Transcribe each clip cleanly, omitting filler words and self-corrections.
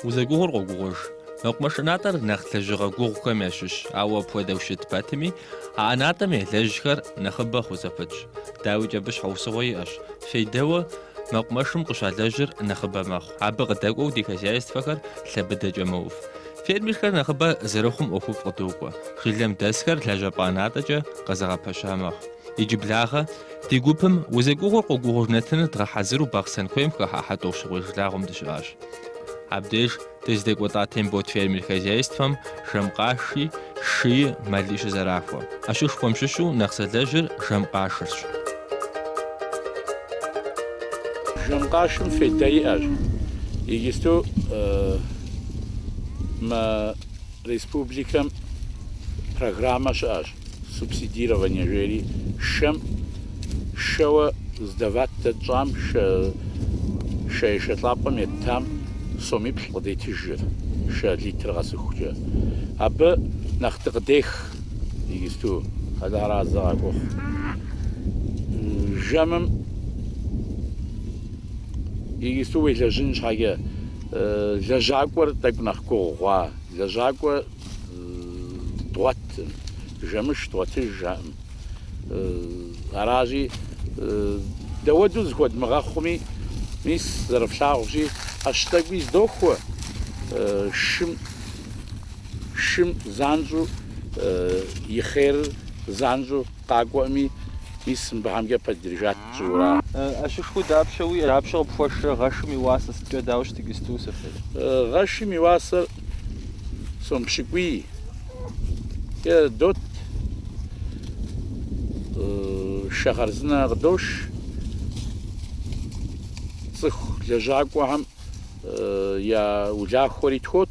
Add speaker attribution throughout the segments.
Speaker 1: узэгугъур къогугъуж. Мэкъумэшынатӏэр нэхъ лэжьыгъэ гугъухэм ящыщ, ауэ апхуэдэу щыт пэтми, а ӏэнатӏэм елэжьхэр нэхъыбэ хузэпытщ. Дауикӏ абы щхьэусыгъуэ иӏэщ. Фейдэуэ мэкъумэшым къыщалэжьыр нэхъыбэ мэхъу. Абы къыдэкӏуэу ди хозяйствэхэр лъэбыдэкӏэ мэув. Фермерхэр нэхъыбэ зэрыхъум ӏуэхуфӏ къыдокӏуэ. Жылэм дэсхэр лэжьапӏэ ӏэнатӏэкӏэ къэзыгъэпэща мэхъу. Иджы благъэ, ди гупым узэгугъур къогугъуж нэтыныр дгъэхьэзыру бахъсэн куейм хыхьа тӏощыгъуей жылагъуэм дыщыӏащ. Абдеж дыздэкӏуэтӏа Тембот фермер хозяйствэм жэмкъаши, шыи, мэли щызэрахуэ. Ӏэщышхуэм щыщу нэхъ зэлэжьыр жэмкъашырщ.
Speaker 2: Жэмкъашым фейдэ иӏэщ. Иджысту мы республикэм программэ щыӏэщ. Субсидирование жери шэм шэуэ здават дэт щӏам шэтлӏапӏэм етам сомиплӏ къыдетыжыр шэ литр къэсыхукӏэ. Абы нэхъ дыкъыдех иджысту ара зэгъэгугъ. Жэмым иджысту уелэжьын щхьэкӏэ лэжьакӏуэр тӏэкӏу нэхъ гугъу хъуа. Лэжьакӏуэ дгъуэтым, жэмыш дгъуэтыж жаӏэм. Аращи дэуэду зыхуэдмыгъэхъуми, мис зэрыфлъагъущи ӏэщ тӏэкӏуи здохуэ шым занщӏу и хъерыр занщӏу къакӏуэӏыми, мис мыбыхьэмкӏэ пэдырыжат щӏыуэра.
Speaker 3: Ӏэщышхуэ дапщэуи, дапщэ къыпхуэшрэ гъэшым и уасэ сыткӏэ дауэ щытык ысту сэфей?
Speaker 2: Гъэшым и уасэр сомпщыкӏуий, дот, шэгъэрзынэ къыдош, цӏыху лэжьакӏуэхэм я улахуэри тхуот.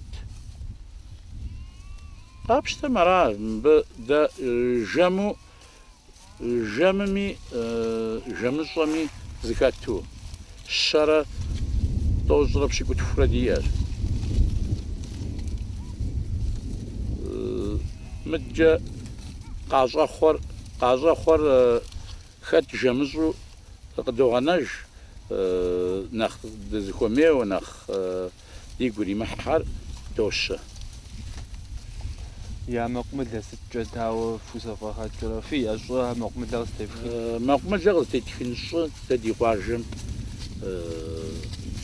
Speaker 2: Къапщтэм ара, мыбы дэ жэмыми жэмыщӏэми зыхэту щэрэ тӏощӏрэ пщыкӏутхурэ диӏэщ. Мыдкӏэ къащӏэхъуэр хэт жэмыщӏу къыдогъэнэж, нэхъ дызыхуэмейуэ, нэхъ игу иримыхьхьэр дощэ.
Speaker 3: Я мэкъумылэ сыткӏэ дауэ фхузэфӏэгъэкӏрэ? Фи ӏэщӏэ мэкъумылэ къызытефхын?
Speaker 2: Мэкъумылэ къызытетхын щӏы дэ ди къуажэм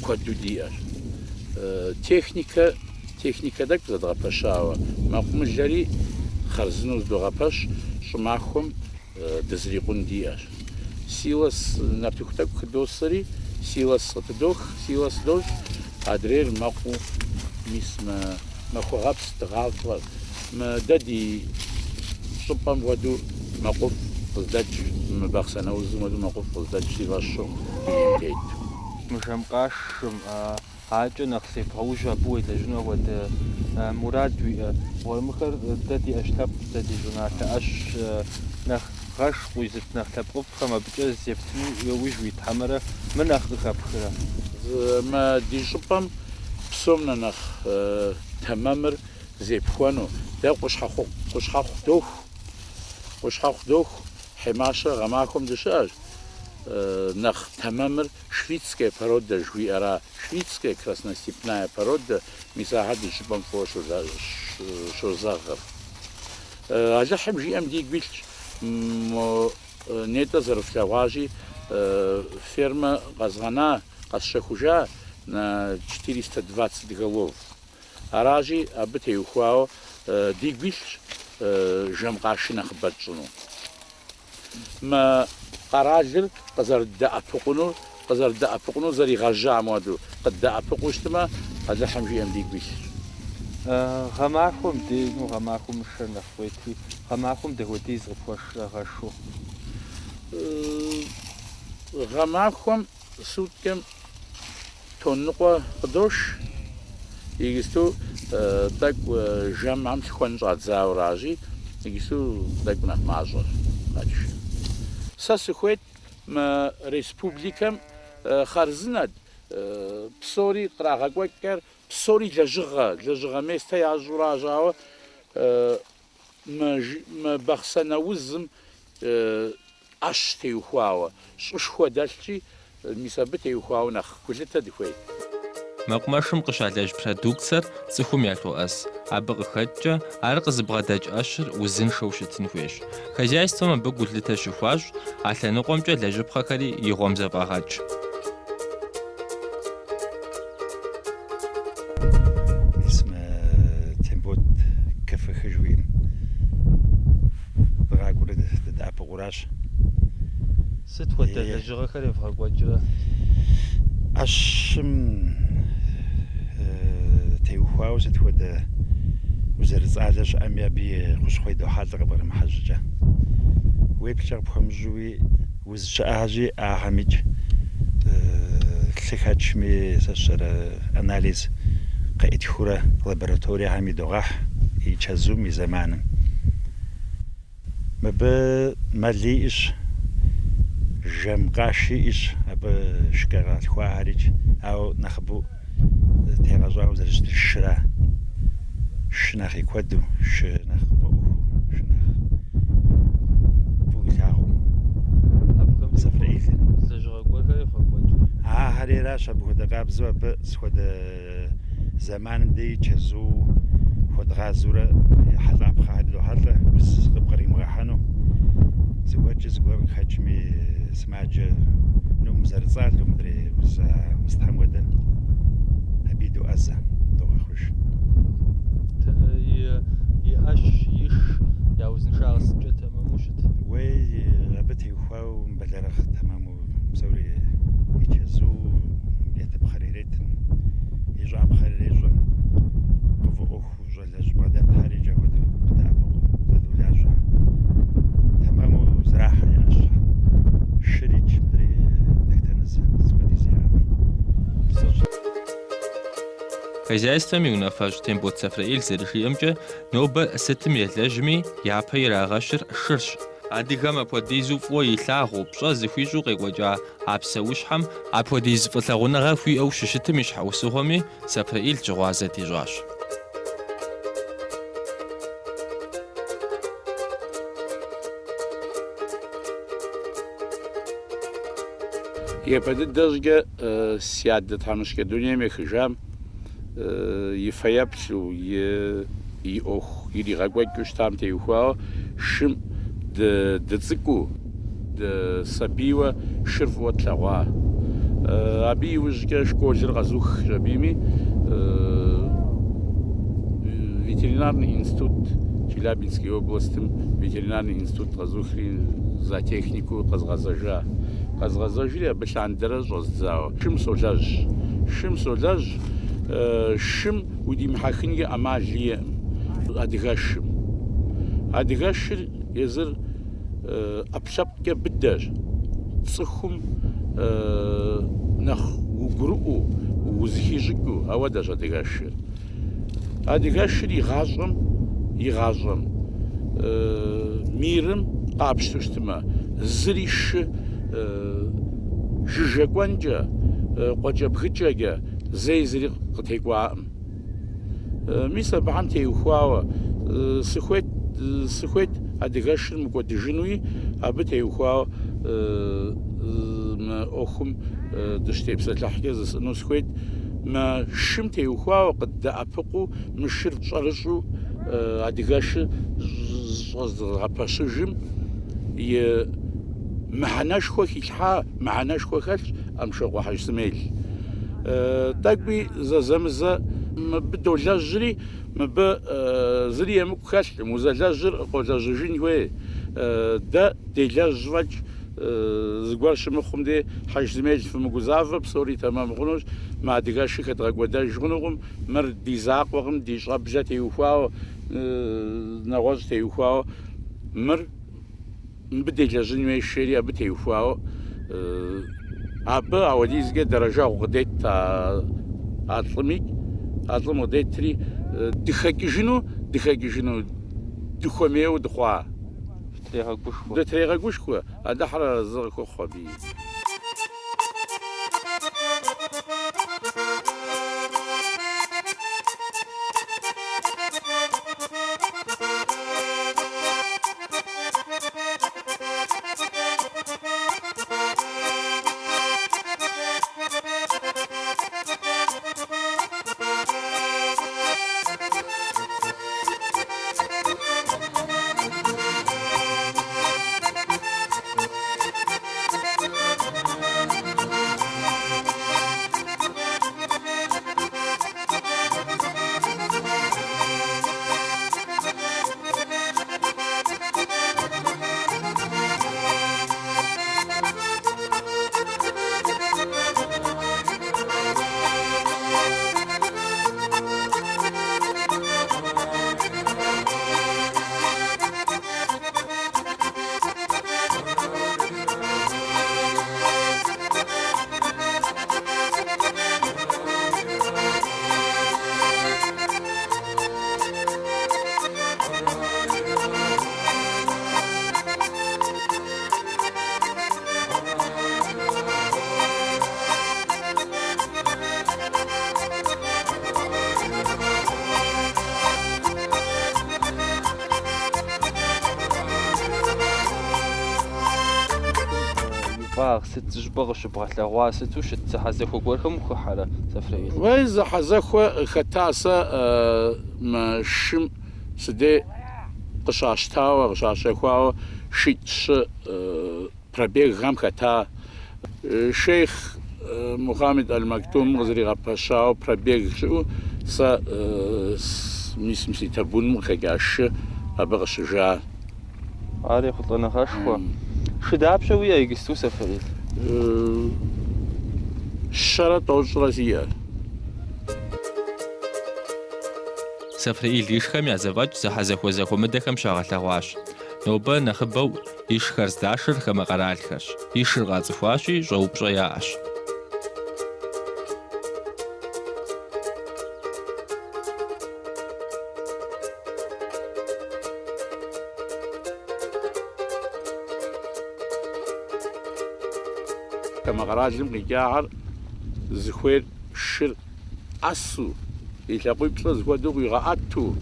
Speaker 2: куэду диӏэщ. Техникэ тӏэкӏу зэдгъэпэщауэ. Мэкъумылэри хъарзынэу здогъэпэщ, щӏымахуэм дызрикъун диӏэщ. Силэс нэптыху тӏэкӏу хыдосэри, силэс къытыдох, силэс дощ, адрейр мэкъуу мис мэхуэгъэпс дыгъафӏэ. Дэ ди щӏыпӏэм хуэдэу мэкъуф къыздэкӏ, мы бахъсэнэ узым хуэдэу мэкъуф къыздэкӏ си фӏэщу тет.
Speaker 3: Мы жэмкъашым акӏэ нэхъ зебгъэужь абы уелэжьыну хуэдэ мурад уиӏэ. Гъуэмыхэр дэ ди ӏэщ-лъэпкъ, дэ ди журналъэ ӏэщ нэхъ гъэш къуизыт нэхъ лъэпкъыфӏхэм абыкӏэ зептыну ужь уитхьэмэрэ мы нэхъ къыхэпхрэ?
Speaker 2: Мы ди щӏыпӏэм псом нэхъ тэмэмыр зепхуэну. Дэ къущхьэхъу доху хьемащэ гъэмахуэм дыщыӏэщ. Нэхъ тэмэмыр шведская порода жыхуиӏэра. Шведская красностепная порода, мис ахьэр ди щӏыпӏэм фӏыуэ щозэгъыр. Алыхьым жиӏэм дигу илъщ. Нетӏэ зэрыфлъэгъуащи, фермэ къэсщэхужа на 420 голов. Аращи, абы теухуауэ дигу илъщ жэмкъаши нэхъыбэ тщӏыну. Мы къэралыр къызэрыдэӏэпыкъуну зэригъэжьам хуэдэу къыддэӏэпыкъуу щытмэ, алыхьым жиӏэм дигу илъщ.
Speaker 3: Гъэмахуэм дену, гъэмахуэм мышэр нэхъ уети, гъэмахуэм дапхуэдиз къыпхуэшрэ гъэшу?
Speaker 2: Гъэмахуэм суткэм тонныкъуэ къыдош, иджысту тӏэкӏу жэмхэм лъхуэн щӏадзауэращи, иджысту тӏэкӏу нэхъ мащӏэр. Сэ сыхуейт мы республикэм хъарзынэт, псори кърагъэкӏуэкӏыр, псори лэжьыгъэ местэ ящӏу щӏауэ мы бахъсэнэ узым ӏэщ теухуауэ, щӏышхуэ дэлъщи, мис абы теухуауэ нэхъ гулъытэ дыхуейт.
Speaker 1: мэкъумэшым къыщалэжь продуктыр цӏыхум ялъоӏэс. Абы къыхэкӏкӏэ ар къызыбгъэдэкӏ ӏэщыр узыншэу щытын хуейщ. Хозяйством абы гулъытэ щыхуащӏ, а лъэныкъуэмкӏэ лэжьыпхъэхэри и гъуэм зэфӏагъэкӏ.
Speaker 4: Тембот кафе жуим. Брагуры да погураж.
Speaker 3: Сыт хуэдэ лэжьыгъэхэр евгъэкӏуэкӏрэ?
Speaker 4: Ащым теухуау сыт хуэдэ узэрыцӏалэ щыӏэми абы и хущхъуей дохьэлӏэ къыбгъэрымыхьэжьыкӏэ. Уеплъкӏэ къыпхуэмыжьуи узыщыӏагъи агъэмикӏ лъыхэчми сэщэрэ анализ къеӏытхурэ лабораториехьэми догъэхь и чэзум и зэманым. Мыбы мэли ищ, жэмкъаши ищ, абы шкэ къалъхуахьэрикӏ, ауэ нэхъыбэу тегъэщӏауэ зэрыщытыр шыра. Шы нэхъ и куэду, шы нэхъ къыфӏэӏуэху, шы нэхъ фӏыуилъагъуу.
Speaker 3: Абыхэм
Speaker 4: Сэфрӏеилыр.
Speaker 3: лэжьыгъэ гуэрхэр евгъэкӏуэкӏрэ?
Speaker 4: Ахьэреращ абы хуэдэ къабзэу абы сыхуэдэ зэманым дей чэзуу хуэдгъазэурэ хьэлӏапхъэхьэр дохьэлӏэ, уз къыбгъримыгъэхьэну. Зыгуэркӏэ зыгуэр къыхэкӏми сымаджэ нум зэрыцӏалэу мыдрей узтхьэм хуэдэн абы доӏэзэ, догъэхъуж.
Speaker 3: И ӏэщ, иш я узыншагъэ сыткӏэ тэмэму щыт?
Speaker 4: Уей абы теухуау мыбэлэрыгъ тэмэму псори и чэзуу етӏыпхъэр иретын, и щӏапхъэр ирещӏэн, къыфӏыӏуэху щӏалэжь бгъэдэтхьэри иджы хуэдэу къыдэӏэпыкъуу зэдолажьэ. Тэмэму зрахьэ яӏэщ. Шырикӏ мыдрей дохутырнызэ сыхуэдиз яӏэми.
Speaker 1: Хозяйством и унафэщӏ Тембот Сафраил зэрыжиӏэмкӏэ, нобэ сытым елэжьми, япэ ирагъэщыр шырщ. Адыгэм апхуэдизу фӏыуэ илъагъуу, пщӏэ зыхуищӏу къекӏуэкӏа а псэущхьэм апхуэдиз фӏылъагъуныгъэ хуиӏэу щыщытым и щхьэусыгъуэми Сафраил джыгъуазэ дищӏащ.
Speaker 2: Епэды дыжькӏэ си адэ тхьэмыщкӏэ дунейм ехыжам и фэеплъу, и ӏуэху иригъэкӏуэкӏыу щытам теухуауэ шым дыцӏыкӏуу, сабийуэ шыр фӏыуэ тлъэгъуа. Абы иужькӏэ школыр къэзух абыми ветеринарный институт Челябинской областым ветеринарный институт къэзухри зоотехнику къэзгъэзэжа. Къэзгъэзэжри абы лъандэрэ щӏэздзауэ. Шым солэжь, шым удимыхьэхынкӏэ ӏэмал иӏэм. Адыгэшым. Адыгэшыр езыр ӏэпкълъэпкӏэ быдэщ. Цӏыхум нэхъ угурыӏуэу, узыхищӏыкӏыу, ауэдэщ адыгэшыр. Адыгэшыр игъащӏэм мирым къапщту щытмэ, зыри шы жыжьэкӏуэнкӏэ, къуэкӏэбгыкӏэкӏэ зэи зыри къытекӏуаӏым. Мис абыхьэм теухуауэ сыхуейт адыгэшыр мыкӏуэдыжынуи, абы теухуауэ мы ӏуэхум дыщытепсэлъыхькӏэ зысӏэну сыхуейт. Мы шым теухуауэ къыддэӏэпыкъуу, мы шыр тщӏэрыщӏу адыгэшыр щӏэзгъэпэщыжым и мыхьэнэшхуэ хилъхьа, мыхьэнэшхуэ хэлъщ ӏэмшэгъу Хьэжь Сымел. Тӏэкӏуи зэзэмызэ мыбы долэжьри, мыбы зыри емыкӏу хэлъкъым, узэлэжьыр къолэжьыжын хуей. Дэ делэжь фӏэкӏ зыгуэр щымыхъум де Хьэжь Сымел фымыгузавэ, псори тэмэм хъунущ, мы адыгэшыр хэдгъэкӏуэдэж хъунукъым, мыр ди закъуэкъым, ди щӏэблэ теухуауэ, нэгъуэщӏ теухуауэ, мыр мыбы делэжьын хуей шейри абы теухуауэ, абы ауэдизкӏэ дэрэжэгъу къыдет а лӏым къыдетри дыхэкӏыжыну дыхуэмейуэ дыхъуа. Дытрегъэгушхуэ, адыхьэр арэзы къыхуэхъу абы.
Speaker 3: къэзыхуагъ, сыт жыпӏэ къыщыбгъэлъэгъуа, сыту щыт зэхьэзэхуэ гуэрхэм ухуэхьэрэ, Сэфрыил?
Speaker 2: Уей зэхьэзэхуэ хэта сэ шым сыдей къыщащэхуауэ шитӏ-щы пробегхэм хэта Шейх Мухаммед Аль-Мактум къызэригъэпэщауэ пробег щыӏэу сэ мисым си табуным къыхэкӏа шы абы къыщыжа.
Speaker 3: Ари хъулӏэныгъэшхуэ. Шы дапщэ уиӏэ иджысту, Сэфрыил?
Speaker 2: Щэрэ тӏощӏрэ зиӏэ.
Speaker 1: Сэфрыил ишхэм я зэфӏэкӏ зэхьэзэхуэ зэхуэмыдэхэм щагъэлъэгъуащ. Нобэ нэхъыбэу ишхэр здашыр хамэ къэралхэрщ. Ишыр къацӏыхуащи, щӏэупщӏэ яӏэщ.
Speaker 2: Хамэ къэралым къикӏагъэр зыхуейр шыр ӏэсу, и лъакъуипщӏэ зыхуэдэу къуигъэӏэту,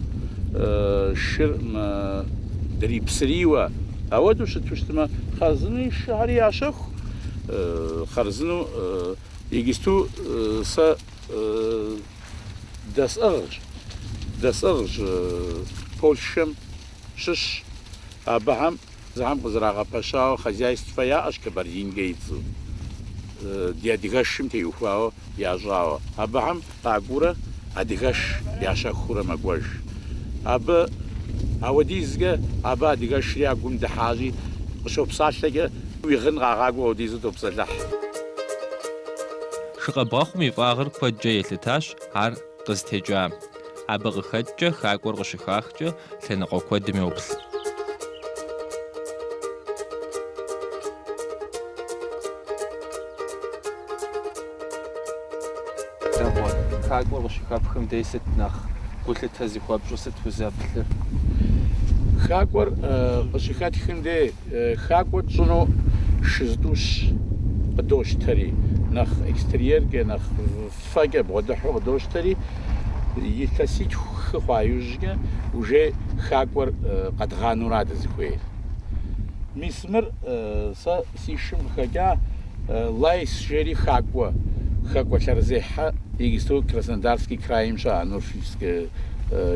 Speaker 2: шыр дрипсыриуэ, ауэдэу щыту щытмэ, хъарзынэу и шыхьэри ящэху. Хъарзынэу иджысту сэ дэсӏыгъщ Полъшэм щыщ. Абыхэм зыхьэм къызэрагъэпэщауэ хозяйство яӏэщ Кабардинкэ идзу. Ди адыгэшым теухуауэ ящӏауэ. Абыхэм къакӏуурэ адыгэш ящэхуурэ мэгуэж. Абы ауэдизкӏэ абы адыгэшри а гум дыхьащи, къыщопсалъэкӏэ уи гъын къагъакӏуэ ауэдизу допсэлъыхь.
Speaker 1: Шыкъэбгъэхъум и фӏагъыр куэдкӏэ елъытащ, ар къызытекӏам. Абы къыхэкӏкӏэ хакӏуэр къыщыхахкӏэ лъэныкъуэ куэдым йоплъ.
Speaker 3: Хакӏуэр къыщыхэпхым дей сыт нэхъ гулъытэ зыхуэпщӏу, сыт узэплъыр?
Speaker 2: Хакӏуэр къыщыхэтхым дей хакӏуэ тщӏыну шызытӏущ къыдощтэри, нэхъ экстерьеркӏэ, нэхъ фэкӏэ бгъуэдыхьу къыдощтэри, илъэситху хы хъуа иужькӏэ уже хакӏуэр къэдгъэнура дызыхуейр. Мис мыр сэ си шым къыхэкӏа Лайс жери хакӏуэ лъэрызехьэ иджысту Краснодарский краим щыӏэ, Нурфийский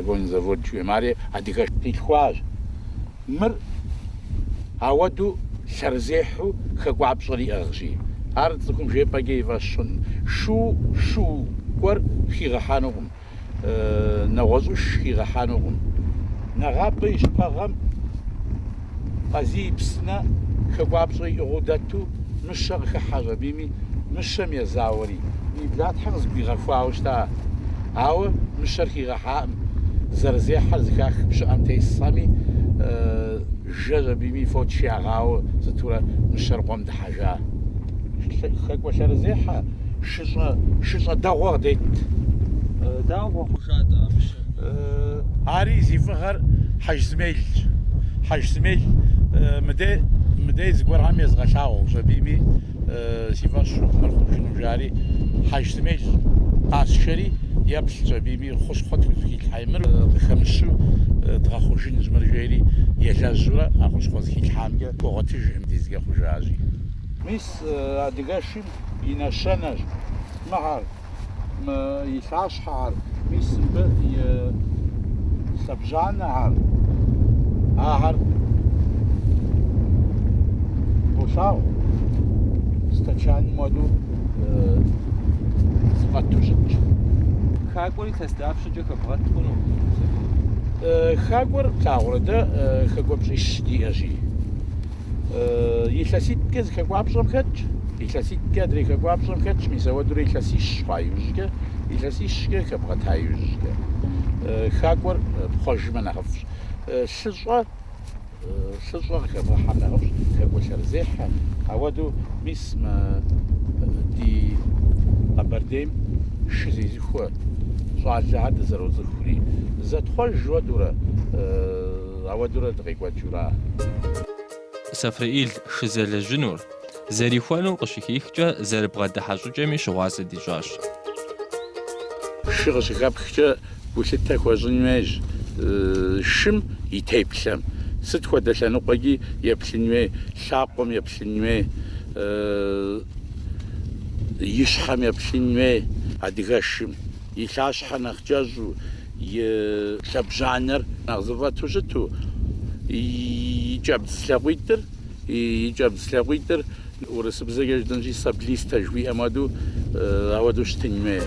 Speaker 2: гонзавод жыхуейм, ари адыгэш телъхуащ. Мыр ауэдэу лъэрызехьу хэкӏуапщӏэр иӏыгъщи. Ар цӏыхум жепӏэкӏэ ивэщын. Шу гуэр хигъэхьэнукъым, нэгъуэщӏыш хигъэхьэнукъым. Нэгъабэ и щыпӏэгъэм къэзий псынэ хэкӏуапщӏэ иӏыгъыу дэту мыщэ къыхыхьэ щӏэбийми, мыщэм езауэри и блатхьэм зыгуигъэхуауэ щыта. Ауэ мыщэр хигъэхьаӏым, зэрызехьэр зыхахым щыӏэм тесӏэми, жэ щӏэбийми фот ягъауэ зытурэ мыщэр къуэм дыхьэжа. Хэкӏуэ лъэрызехьэ шыщӏэ дэгъуэ къдет.
Speaker 3: Дауэ хъужа-тӏэ мыщэр?
Speaker 2: Ари зи фӏыгъэр Хьэжзмейлщ. Хьэжзмейл мыдей зыгуэрхэм езгъэлъагъуэу щӏэбийми си фӏэщ мэрхъужыну жари Хьэжзмейл къасшэри еплъ щӏэбийми хущхъуэ тхузыхилъхьа. Мыр къыхэмыщу дгъэхъужын жымыр жери елэжьурэ а хущхъуэ зыхилъхьамкӏэ хуогъуэтыжым дизкӏэ хъужащи. Мис адыгэшым и нэщэнэщ мыхьэр, и лъащхьэр, мис мыбы и лъэбжьанэхьэр, ахьэр бощауэ стэчан моду зыфӏэту щытщ.
Speaker 3: Хакӏуэри илъэс дапщэкӏэ хэбгъэт хъуну?
Speaker 2: Хакӏуэр плъагъурэ дэ хэкӏуэпщӏищ диӏэщи. Илъэситӏкӏэ зыхэкӏуапщӏэм хэтщ, илъэситӏкӏэ адрей хэкӏуапщӏэм хэтщ, мис ауэдурэ илъэсищ хъуа иужькӏэ, илъэсищкӏэ хэбгъэта иужькӏэ. Хакӏуэр пхъуэжмэ нэхъыфӏщ. Лъыщӏэ къыхэбгъэхьэм нэхъыфӏщ хэкӏуэ лъэрызехьэ. Ауэдэу мис ди Къэбэрдейм шы зезыхуэ щӏалэхьэр дызэрозыхури зэтхъуэж жыуэдурэ, ауэдурэ дыкъекӏуэкӏыура.
Speaker 1: Сэфрыил шызэлэжьынур зэрихуэнур къыщыхихкӏэ зэрыбгъэдыхьэ щӏыкӏэми щыгъуазэ дищӏащ.
Speaker 2: Шы къыщыхэпхкӏэ гулъытэ хуэщӏын хуейщ шым и теплъэм. Сыт хуэдэ лъэныкъуэкӏи еплъын хуей, лъакъуэм еплъын хуей, ищхьэм еплъын хуей адыгэшым, и лъащхьэ нэхъ кӏэщӏу, и лъэбжьанэр нэхъ зыфӏэту щыту, и кӏэбдз лъакъуитӏыр урысыбзэкӏэ жыдэнщи саблистэ жыхуиӏэм ауэдэу щытын хуей.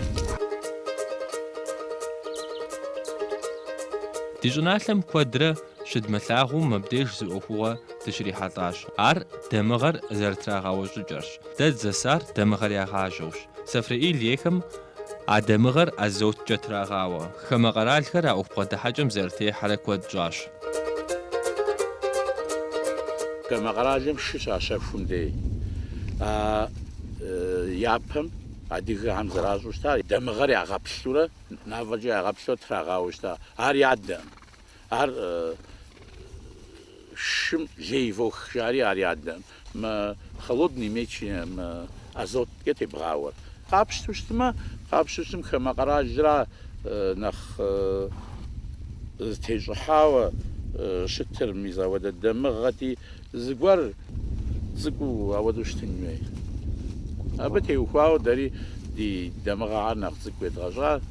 Speaker 1: Ди щӏыналъэм куэдрэ щыдмылъагъуу мыбдеж зы ӏуэхугъуэ дыщрихьэлӏащ. Ар дамыгъэр зэрытрагъэуэщӏыкӏэрщ. Дэ зэсар дамыгъэр ягъажьэущ. Сафраил ейхэм а дамыгъэр азоткӏэ трагъауэ. Хамэ къэралхэр а ӏуэху бгъэдыхьэкӏэм зэрытехьэрэ куэд щӏащ.
Speaker 2: Хамэ къэралым шы щащэхум дей. Япэм адыгэхэм зэращӏэу щыта, дамыгъэр ягъэплъурэ, нафӏэкӏэ ягъэплъурэ трагъауэ щыта. Ар ядэ. Ар шым лей вохжари ар ядэ. Мы холодный меч, мы азоткӏэ тебгъауэр. Къапщту щытмэ, хамэ къэралрэ нэхъ зытещӏыхьауэ щытыр мис ауэдэ дамыгъэти, зыгуэр цӏыкӏуу ауэдэу щытын хуей. Абы теухуауэ дэри ди дамыгъэр нэхъ цӏыкӏу едгъэщӏа.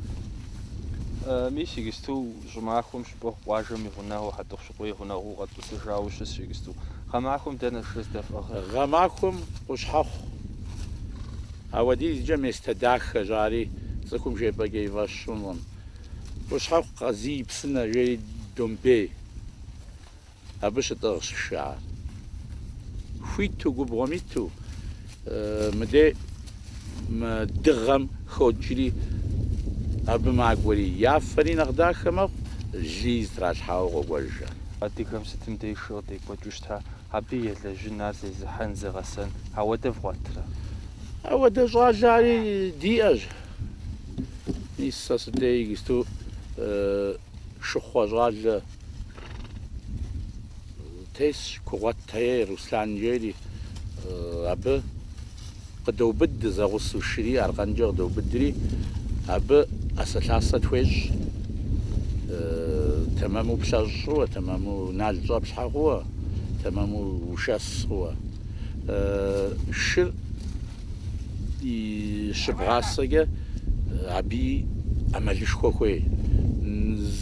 Speaker 3: Мис иджысту щӏымахуэм щыпӏэ къуажэм и гъунэгъуу хьэтӏохъущыкъуей гъунэгъуу къэтӏысыжауэ щыс иджысту. Гъэмахуэм дэнэ щыздэфӏэгъэр?
Speaker 2: Гъэмахуэм къущхьэхъу. Ауэдизкӏэ местэ дахэ жари цӏыхум жепӏэкӏэ ифӏэщӏынкъым. Къущхьэхъу къазий псынэ жери домбей. Абы щытӏыгъщ шар. Хуиту губгъуэм иту мыдей мы дыгъэм ходжри абы макӏуэри яфэри нэхъ дахэ мэхъу, жьий зытралъхьауэ къокӏуэжэ.
Speaker 3: Адыгэм сытым деж къыкъекӏуэкӏыу щыта, абы елэжьын ар зезыхьэн зегъэсэн, ауэдэ фгъуэтрэ?
Speaker 2: Ауэдэ щӏалэри диӏэщ. Мис сэ сыдей иджысту шыхъуэ щӏалэ тесщ, Кугъуэтей, Руслан жери, абы къыдоубыд зэгъусэу шыри, аркъэнкӏэ къыдоубыдри, абы ӏэсэлъасэ тхуещӏ, тэмэму плъэщӏ хъууэ, тэмэму нал щӏэплъхьэ хъууэ, тэмэму ушэс хъууэ. Шыр и щыбгъасэкӏэ аби ӏэмалышхуэ хуей.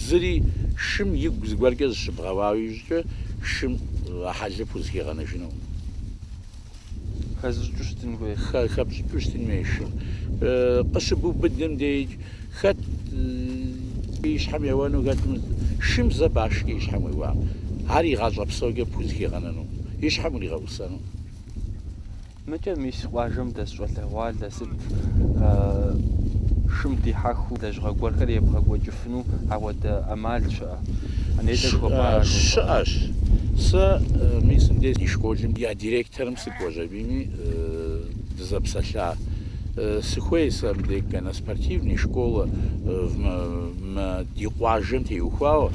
Speaker 2: Зыри шым игу зыгуэркӏэ зыщыбгъэуауэ ищӏкӏэ, шым хьэлыпу зыхигъэнэжыну.
Speaker 3: Хэзыщӏыкӏыу щытын хуей?
Speaker 2: Хэпщӏыкӏыу щытын хуей шым. Къыщыбубыдым деж хэт и щхьэм еуэну, хэт шым зэ башкӏэ и щхьэм уеуа. Ар игъащӏэ псэукӏэ пу зыхигъэнэну, и щхьэм уригъэусэну.
Speaker 3: Мыкӏэ мис къуажэм дэс щӏалэгъуалэ сыт шым дихьэхыу лэжьыгъэ гуэрхэр ебгъэкӏуэкӏыфыну ауэдэ ӏэмал щыӏэ? Анейкӏэ жыхуэпӏащ.
Speaker 2: Щыӏэщ. Сэ мис мыбдеж ди школым я директорым сыкӏуэжьэбийми дызэпсэлъа. Сыхуей сэ мыбдеж кӏэна спортивной школы ди къуажэм теухуауэ,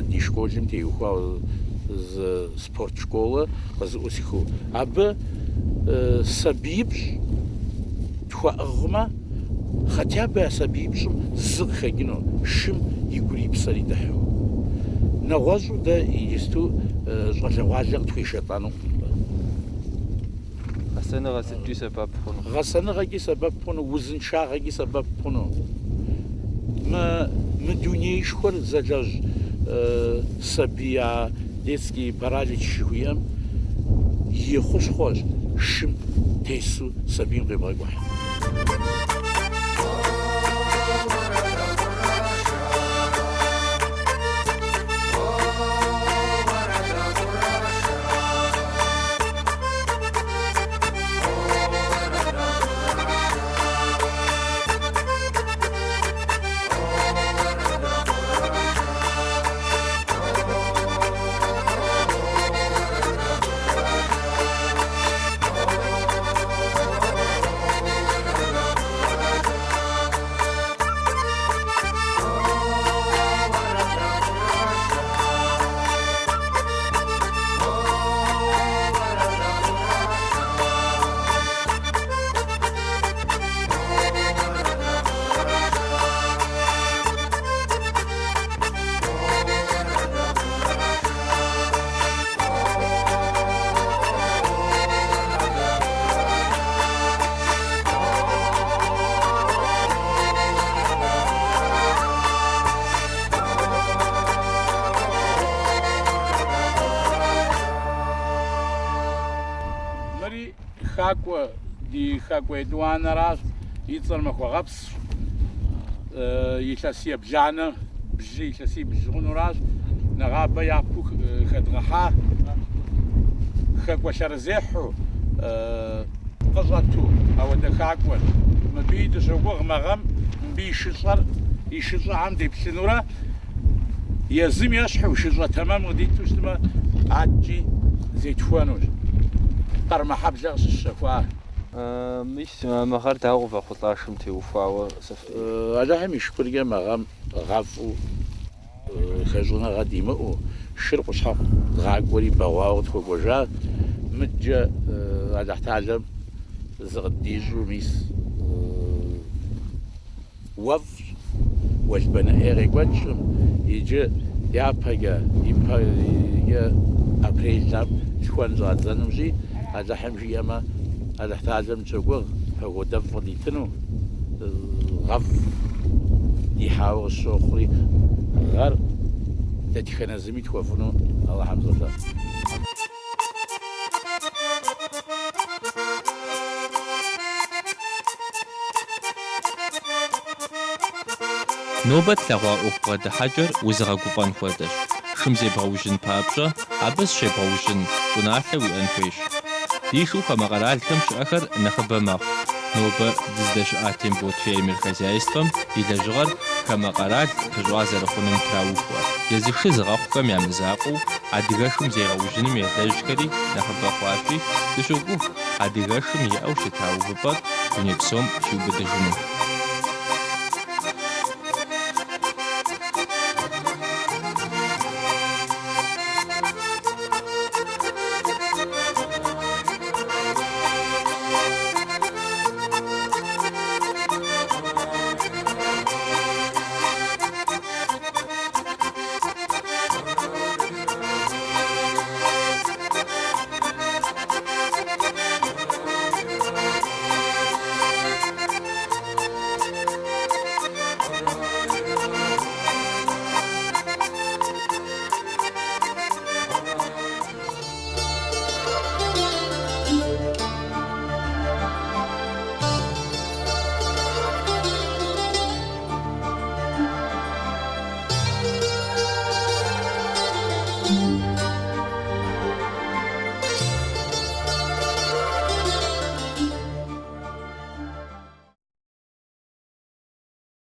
Speaker 2: ди школым теухуауэ спорт школы къызыӏусхыу. Абы сабиипщӏ тхуэӏыгъмэ, хотя бы а сабиипщӏым зы къыхэкӏыну, шым игури псэри дыхьу. Нэгъуэщӏу дэ иджысту щӏалэгъуалэ къытхуишэтӏэну.
Speaker 3: Гъэсэныгъэ сыткӏи сэбэп хъуну?
Speaker 2: Гъэсэныгъэкӏи сэбэп хъуну, узыншагъэкӏи сэбэп хъуну. Мы дунейшхуэр зэлэжь сабия детский паралич жыхуиӏэм и хущхъуэщ шым тесу сабийм къебгъэкӏухь. хакӏуэ ди хакӏуэ етӏуанэращ, и цӏэр махуэгъэпс, илъэсие бланэ, бжьы, илъэсие бжьы хъунуращ, нэгъабэ япэу хэдгъэхьа, хэкӏуэ лъэрызехьу къыщӏэту ауэдэ хакӏуэр. Мыбы и дыщогугъ мэгъэм мыбы и шыщӏэхьэм деплъынурэ езым ещхьу шыщӏэ тэмэм къыдиту щытмэ, ӏэкӏи зетхуэнущ. Къармэхьэблэ къыщыщэхуар.
Speaker 3: Мис мыгъэр дауэ къыфӏэхъулӏашым теухуауэ
Speaker 2: Алыхьым и шыкуркӏэ мэгъэм гъэфӏу хэщӏыныгъэ димыӏэу шыр къущхьэхъу дгъакӏуэри бэгъуауэ къытхуэкӏуэжа, мыджэ Алыхь Талэм зыкъыдищӏу мис уэфӏщ, уэлбанэ ӏей къекӏуэкӏым, иджы япэкӏэ апрелым лъхуэн щӏадзэнущи, Алыхьым жиӏэмэ Алыхь Талэм щогугъ пэгуэдэфӏ къыдитыну, гъэфӏ дихьауэ къысщохъури, гъэр дэтхэнэ зыми тхуэфӏыну Алыхьым золъэ.
Speaker 1: Нобэ тлъэгъуа ӏуэху бгъэдыхьэкӏэр узыгъэгуфӏэн хуэдэщ. Шым зебгъэужьын папщӏэ, абы щебгъэужьын щӏыналъэ уиӏэн хуейщ. Дишыу хамэ къэралхэм щыӏэхэр нэхъыбэ мэхъу. Нобэ дыздэщыӏа Тембот фермер хозяйствэм и лэжьыгъэр хамэ къэрал пыщӏа зэрыхъунум траухуэ. Езы шы зыгъэхъухэм ямызакъыу адыгэшым зегъэужьыным елэжьхэри нэхъыбэ хъуащи, дыщогугъ адыгэшым иӏэу щыта увыпӏэр дуней псом щиубыдыжыну.